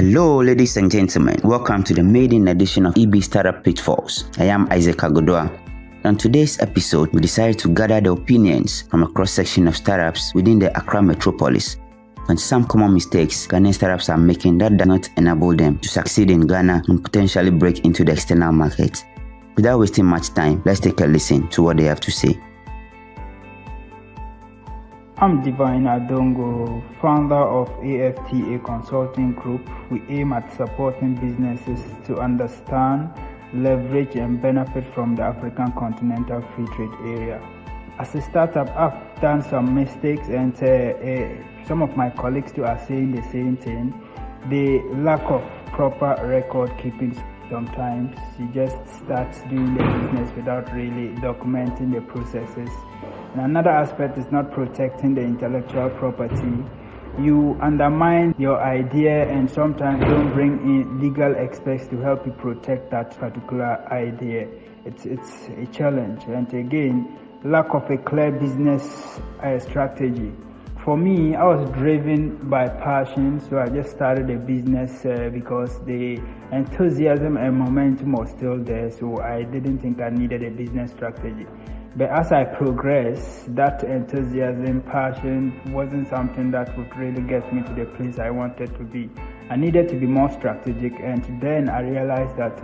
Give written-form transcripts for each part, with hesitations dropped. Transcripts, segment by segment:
Hello, ladies and gentlemen. Welcome to the maiden edition of EB Startup Pitfalls. I am Isaac Agodoa. On today's episode, we decided to gather the opinions from a cross-section of startups within the Accra metropolis on some common mistakes Ghanaian startups are making that do not enable them to succeed in Ghana and potentially break into the external market. Without wasting much time, let's take a listen to what they have to say. I'm Divine Adongo, founder of AFTA Consulting Group. We aim at supporting businesses to understand, leverage and benefit from the African Continental Free Trade Area. As a startup, I've done some mistakes and some of my colleagues too are saying the same thing. The lack of proper record keeping. Sometimes you just start doing the business without really documenting the processes. And another aspect is not protecting the intellectual property. You undermine your idea and sometimes don't bring in legal experts to help you protect that particular idea. It's a challenge. And again, lack of a clear business strategy. For me, I was driven by passion, so I just started a business because the enthusiasm and momentum was still there, so I didn't think I needed a business strategy. But as I progressed, that enthusiasm, passion wasn't something that would really get me to the place I wanted to be. I needed to be more strategic, and then I realized that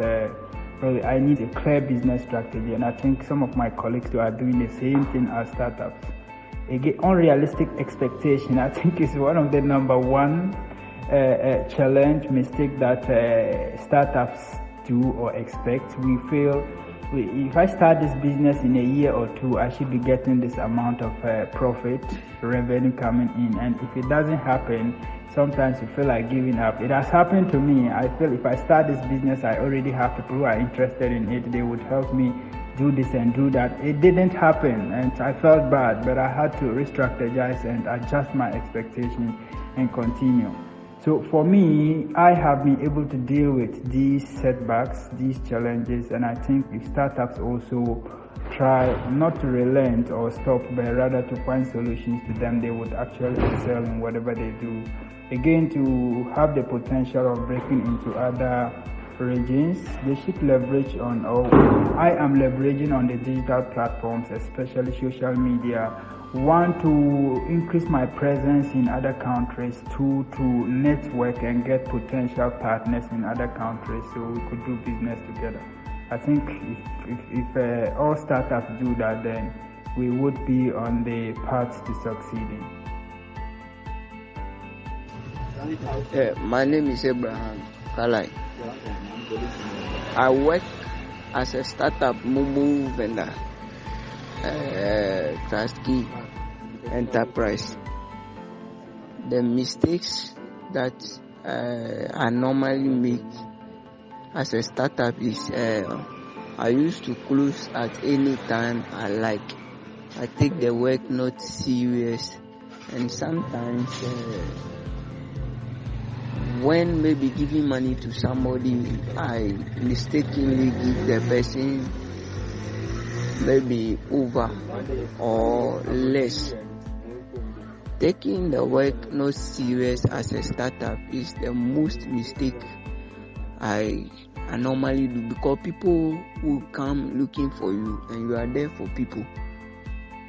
I need a clear business strategy, and I think some of my colleagues are doing the same thing as startups. Again, unrealistic expectation, I think, is one of the number one challenge, mistake that startups do or expect. We feel, if I start this business in a year or two, I should be getting this amount of profit, revenue coming in. And if it doesn't happen, sometimes you feel like giving up. It has happened to me. I feel if I start this business, I already have people who are interested in it. They would help me do this and do that. It didn't happen and I felt bad, but I had to re-strategize and adjust my expectations and continue. So for me, I have been able to deal with these setbacks, these challenges, and I think if startups also try not to relent or stop, but rather to find solutions to them, they would actually excel in whatever they do. Again, to have the potential of breaking into other regions, they should leverage on, or I am leveraging on the digital platforms, especially social media. One, to increase my presence in other countries. Two, to network and get potential partners in other countries so we could do business together. I think if all startups do that, then we would be on the path to succeeding. My name is Abraham Kalai. I work as a startup Mumu vendor, Trustee Enterprise. The mistakes that I normally make as a startup is I used to close at any time I like. I take the work not serious, and sometimes when maybe giving money to somebody, I mistakenly give the person maybe over or less. Taking the work not serious as a startup is the most mistake I normally do, because people will come looking for you and you are there for people.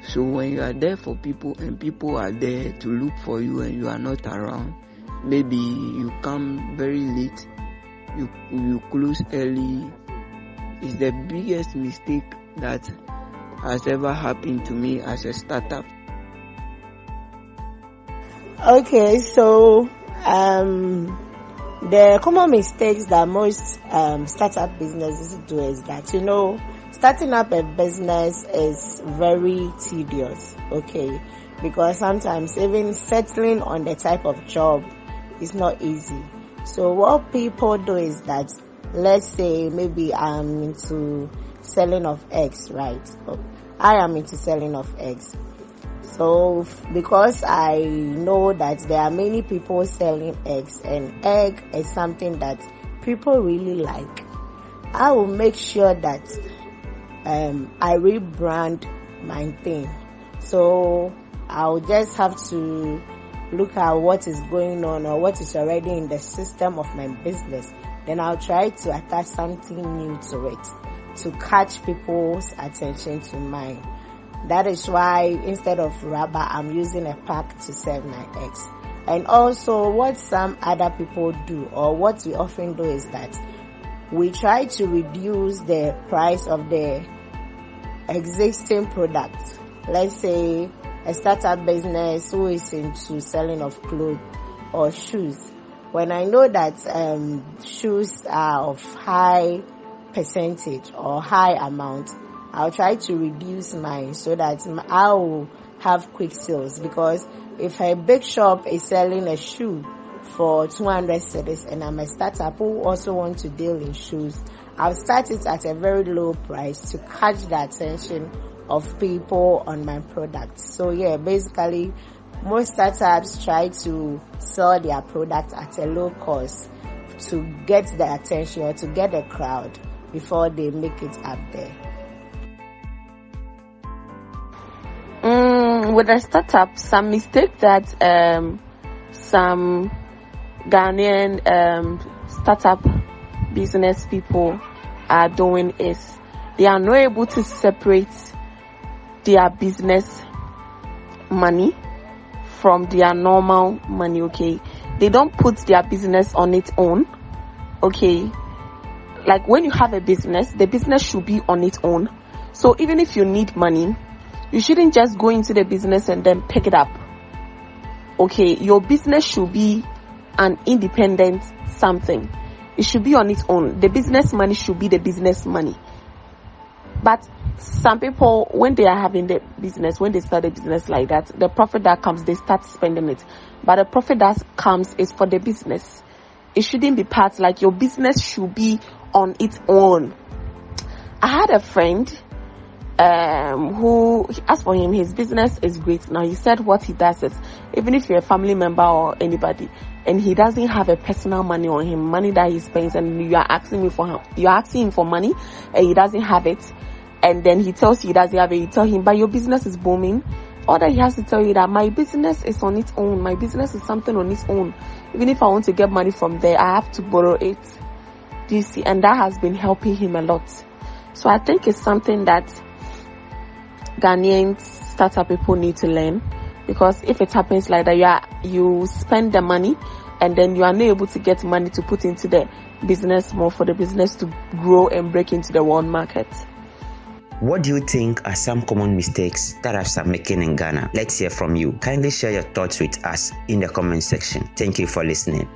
So when you are there for people and people are there to look for you and you are not around, maybe you come very late, you close early. It's the biggest mistake that has ever happened to me as a startup. Okay, so the common mistakes that most startup businesses do is that, starting up a business is very tedious, okay, because sometimes even settling on the type of job is not easy. So what people do is that, let's say maybe I'm into selling of eggs, right? I am into selling of eggs. So because I know that there are many people selling eggs and egg is something that people really like, I will make sure that I rebrand my thing. So I'll just have to look at what is going on or what is already in the system of my business, then I'll try to attach something new to it to catch people's attention to mine. That is why instead of rubber, I'm using a pack to serve my eggs. And also what some other people do, or what we often do, is that we try to reduce the price of the existing product. Let's say a startup business who is into selling of clothes or shoes. When I know that shoes are of high percentage or high amount, I'll try to reduce mine so that I will have quick sales. Because if a big shop is selling a shoe for 200 cedis and I'm a startup who also want to deal in shoes, I'll start it at a very low price to catch the attention of people on my product. So yeah, basically most startups try to sell their product at a low cost to get the attention or to get a crowd before they make it up there. With a startup, some mistake that some Ghanaian startup business people are doing is they are not able to separate their business money from their normal money. Okay, they don't put their business on its own. Okay, like when you have a business, the business should be on its own. So even if you need money, you shouldn't just go into the business and then pick it up. Okay, your business should be an independent something. It should be on its own. The business money should be the business money. But some people, when they are having the business, when they start a business like that, the profit that comes, they start spending it. But the profit that comes is for the business. It shouldn't be part, like your business should be on its own. I had a friend who, as for him, his business is great. Now he said what he does is, even if you're a family member or anybody and he doesn't have a personal money on him, money that he spends, and you are asking him for money and he doesn't have it, and then he tells you he doesn't have it, you tell him, but your business is booming. All that he has to tell you that my business is on its own. My business is something on its own. Even if I want to get money from there, I have to borrow it. Do you see? And that has been helping him a lot. So I think it's something that Ghanaian startup people need to learn, because if it happens like that, you spend the money and then you are not able to get money to put into the business more for the business to grow and break into the world market. What do you think are some common mistakes startups are making in Ghana? Let's hear from you. Kindly share your thoughts with us in the comment section. Thank you for listening.